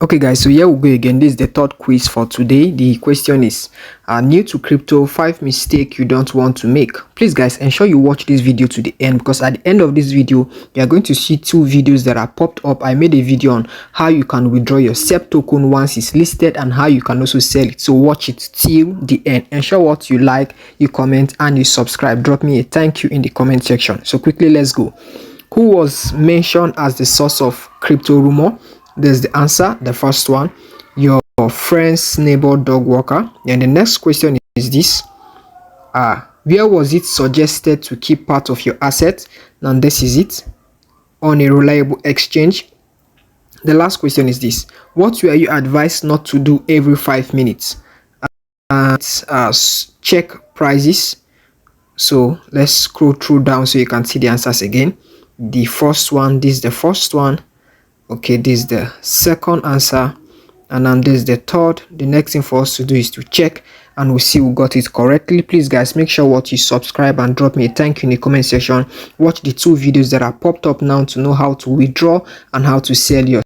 Okay guys, so here we go again. This is the third quiz for today. The question is new to crypto, 5 mistakes you don't want to make. Please guys, ensure you watch this video to the end, because at the end of this video you are going to see two videos that are popped up. I made a video on how you can withdraw your SEP token once it's listed and how you can also sell it. So watch it till the end. Ensure what you like, you comment and you subscribe. Drop me a thank you in the comment section. So quickly, let's go. Who was mentioned as the source of crypto rumor? There's the answer, the first one, your friend's neighbor dog walker. And the next question is this: where was it suggested to keep part of your asset? Now this is it. On a reliable exchange. The last question is this: what were you advised not to do every 5 minutes? And check prices. So let's scroll through down so you can see the answers again. The first one, this is the first one. Okay, this is the second answer, and then this is the third. The next thing for us to do is to check and we'll see we got it correctly. Please guys, make sure what you subscribe and drop me a thank you in the comment section. Watch the two videos that are popped up now to know how to withdraw and how to sell your